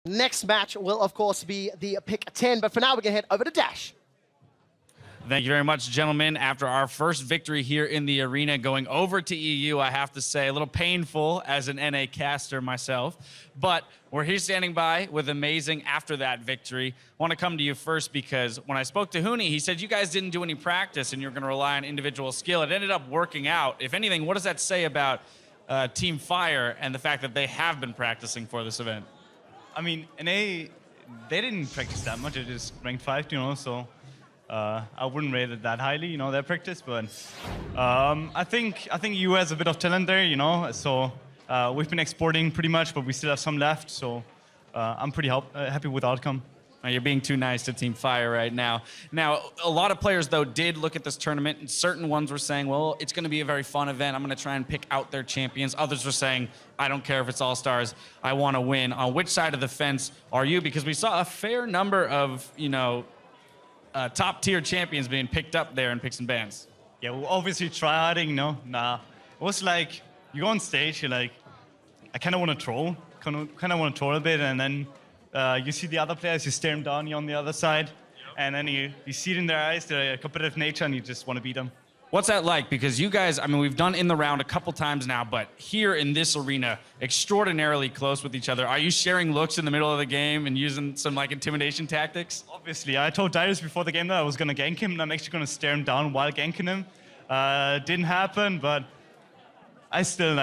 Next match will, of course, be the pick 10, but for now, we're going to head over to Dash. Thank you very much, gentlemen. After our first victory here in the arena, going over to EU, I have to say, a little painful as an NA caster myself, but we're here standing by with amazing after that victory. I want to come to you first because when I spoke to Huni, he said you guys didn't do any practice and you're going to rely on individual skill. It ended up working out. If anything, what does that say about Team Fire and the fact that they have been practicing for this event? I mean, NA, they didn't practice that much. It is ranked 5, so I wouldn't rate it that highly, their practice. But I think EU has a bit of talent there, So we've been exporting pretty much, but we still have some left. So I'm pretty happy with the outcome. You're being too nice to Team Fire right now. Now, a lot of players, though, did look at this tournament, and certain ones were saying, well, it's going to be a very fun event. I'm going to try and pick out their champions. Others were saying, I don't care if it's all-stars. I want to win. On which side of the fence are you? Because we saw a fair number of, top-tier champions being picked up there in Picks and Bans. Yeah, we'll obviously try harding, Nah. It was like, you go on stage, you're like, I kind of want to troll. Kind of want to troll a bit, and then you see the other players, you stare them down, you're on the other side, and then you see it in their eyes, their competitive nature, and you just want to beat them. What's that like? Because you guys, we've done in the round a couple times now, but here in this arena, extraordinarily close with each other. Are you sharing looks in the middle of the game and using some intimidation tactics? Obviously, I told Darius before the game that I was going to gank him, and I'm actually going to stare him down while ganking him. Didn't happen, but I still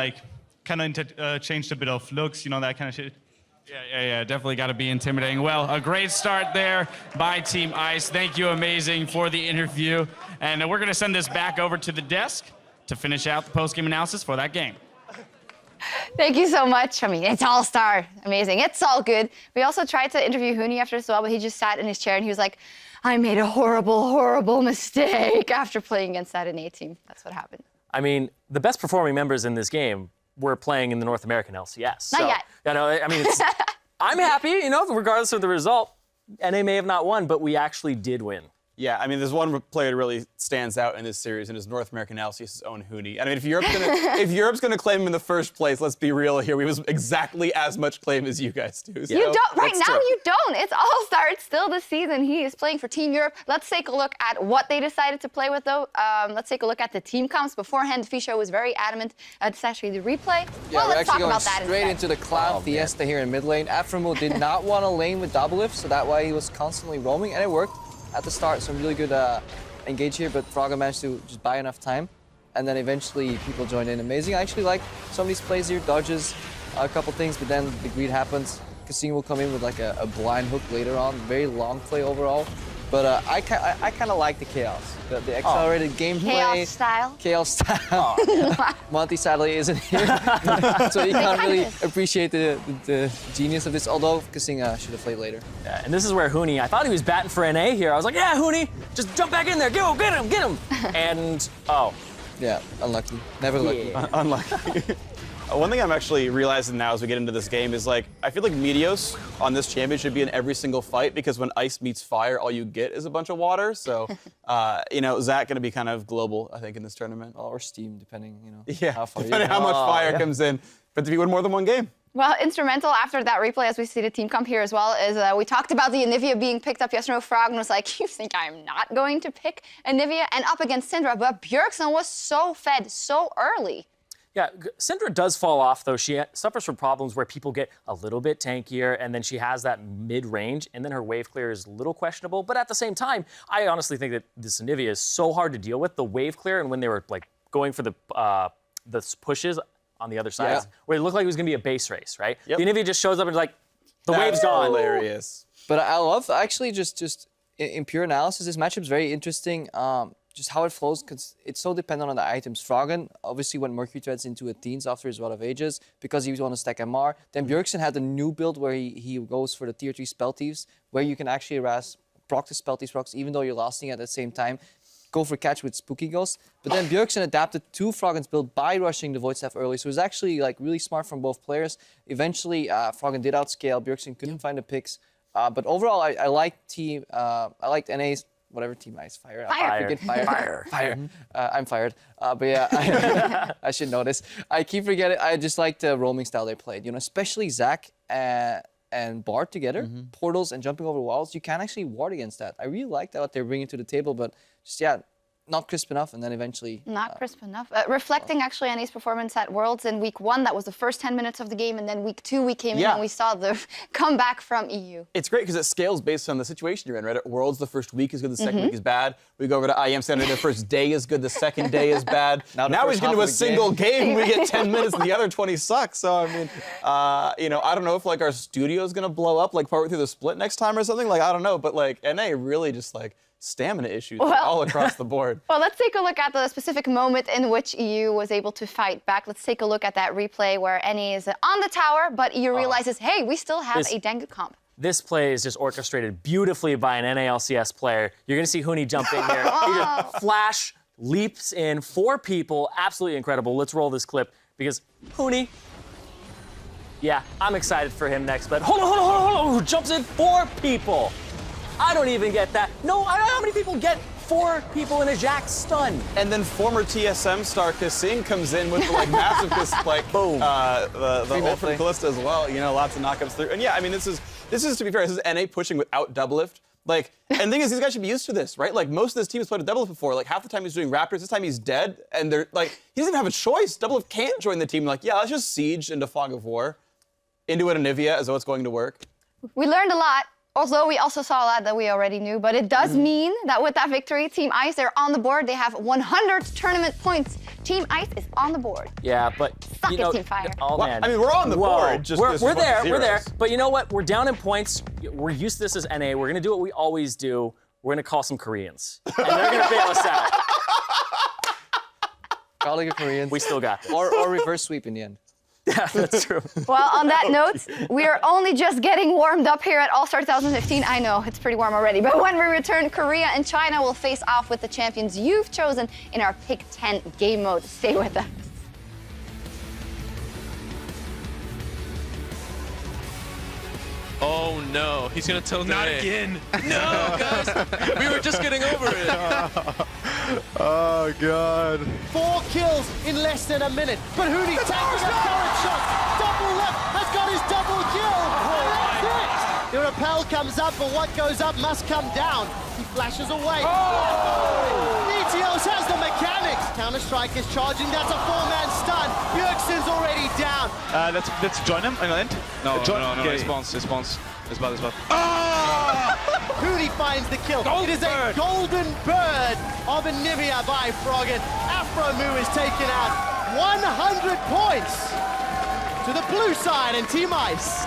kind of changed a bit of looks, that kind of shit. Yeah, definitely got to be intimidating. Well, a great start there by Team Ice. Thank you, amazing, for the interview. And we're going to send this back over to the desk to finish out the post-game analysis for that game. Thank you so much. It's all-star. Amazing. It's all good. We also tried to interview Huni after as well, but he just sat in his chair and he was like, I made a horrible, horrible mistake after playing against that NA team. That's what happened. The best performing members in this game were playing in the North American LCS. Not yet. I'm happy, regardless of the result. NA may have not won, but we actually did win. Yeah, there's one player that really stands out in this series, and his North American LCS's own Huni. If Europe's gonna claim him in the first place, let's be real here. We was exactly as much claim as you guys do. So you don't. Right now, you don't. It's all-star. It's still the season. He is playing for Team Europe. Let's take a look at what they decided to play with, though. Let's take a look at the team comps. Beforehand, Fisho was very adamant. It's actually the replay. Yeah, well, let's talk about that straight instead. into the Clown Fiesta here in mid lane. Aframo did not want to lane with double lift, so that way he was constantly roaming, and it worked. At the start, some really good engage here, but Frogger managed to just buy enough time, and then eventually people joined in. Amazing. I actually like some of these plays here, dodges a couple things, but then the greed happens. Casino will come in with a blind hook later on. Very long play overall, but I kind of like the chaos, the accelerated gameplay. Chaos style. Monty sadly isn't here, so he can't really appreciate the genius of this, although Casino should have played later. Yeah, and this is where Huni, I thought he was batting for NA here. I was like, yeah, Huni, just jump back in there, go, get him. And, Yeah, unlucky. Never lucky. Unlucky. One thing I'm actually realizing now as we get into this game is I feel like Meteos on this champion should be in every single fight, because when ice meets fire, all you get is a bunch of water. So, Zach gonna be kind of global, I think, in this tournament. Or Steam, depending, how far depending how much fire comes in. But if you win more than one game. Well, instrumental after that replay, as we see the team comp here as well, is we talked about the Anivia being picked up yesterday. Frog was like, you think I'm not going to pick Anivia? And up against Syndra, but Bjergsen was so fed so early. Yeah, Syndra does fall off, though. She suffers from problems where people get a little bit tankier, and then she has that mid-range, and then her wave clear is a little questionable. But at the same time, I honestly think that this Anivia is so hard to deal with. The wave clear, and when they were going for the pushes on the other side, where it looked like it was going to be a base race, right? Yep. The Anivia just shows up and the wave's gone. Hilarious. But I love, actually, just in pure analysis, this matchup's very interesting. Just how it flows, because it's so dependent on the items. Froggen obviously went Mercury Threads into Athenes after his Rod of Ages because he was going to stack MR. Then Bjergsen had the new build where he goes for the tier 3 Spell Thieves, where you can actually harass proc the Spell Thieves procs even though you're lasting at the same time. Go for catch with Spooky Ghost. But then Bjergsen adapted to Froggen's build by rushing the Void Staff early. So it was actually really smart from both players. Eventually, Froggen did outscale. Bjergsen couldn't find the picks. But overall, I liked NA's whatever team Ice. Fire. I'm fired. But yeah, I should know this. I keep forgetting. I just like the roaming style they played. Especially Zach. and Bard together, portals and jumping over walls, you can actually ward against that. I really like that what they're bringing to the table, but just, yeah, not crisp enough, and then eventually... Not crisp enough. Reflecting actually NA's performance at Worlds in week 1, that was the first 10 minutes of the game, and then week 2 we came in and we saw the comeback from EU. It's great because it scales based on the situation you're in, right? At Worlds, the first week is good, the second week is bad. We go over to IEM Center, the first day is good, the second day is bad. Now we get into a single game, we get 10 minutes, and the other 20 suck. So, I mean, you know, I don't know if, like, our studio is going to blow up, like, partway through the split next time or something. Like, I don't know, but, like, NA really just, like, stamina issues all across the board. Well, let's take a look at the specific moment in which EU was able to fight back. Let's take a look at that replay where NA is on the tower, but EU realizes, hey, we still have a dang good comp. This play is just orchestrated beautifully by an NA LCS player. You're going to see Huni jump in here. He just flash, leaps in, 4 people. Absolutely incredible. Let's roll this clip because Huni, yeah, I'm excited for him next, but hold on. Who jumps in 4 people? I don't even get that. No, I don't know how many people get 4 people in a Jack stun. And then former TSM star Kasing comes in with the, like, massive like boom. The ult from Kalista as well. You know, lots of knockups through. And yeah, I mean, this is to be fair, this is NA pushing without double lift. Like, and the thing is, these guys should be used to this, right? Like, most of this team has played a double lift before. Like, half the time he's doing Raptors, this time he's dead, and they're like, he doesn't even have a choice. Double lift can't join the team. Like, yeah, let's just siege into Fog of War, into an Anivia as though it's going to work. We learned a lot. Although we also saw a lot that we already knew, but it does mean that with that victory, Team Ice, they're on the board. They have 100 tournament points. Team Ice is on the board. Yeah, but Suck it, Team Fire. Oh, man. I mean, we're on the board. Just we're there. But you know what? We're down in points. We're used to this as NA. We're gonna do what we always do. We're gonna call some Koreans, and they're gonna bail us out. Calling a Koreans. We still got this. Or reverse sweep in the end. Yeah, that's true. Well, on that note, we are only just getting warmed up here at All-Star 2015. I know, it's pretty warm already. But when we return, Korea and China will face off with the champions you've chosen in our Pick 10 game mode. Stay with us. Oh no, he's gonna tell Not again. No, guys, we were just getting over it. Oh god. 4 kills in less than a minute. But Huni taking a turret shot. Double left has got his double kill. And that's it. The rappel comes up, but what goes up must come down. He flashes away. Meteos has the mechanics. Counter-Strike is charging. That's a 4-man stun. Bjergsen's already down. Let's join him in the end. No, response. It's bad. Huni finds the kill. It is a golden bird of Anivia by Froggen. Afromu is taken out. 100 points to the blue side and Team Ice.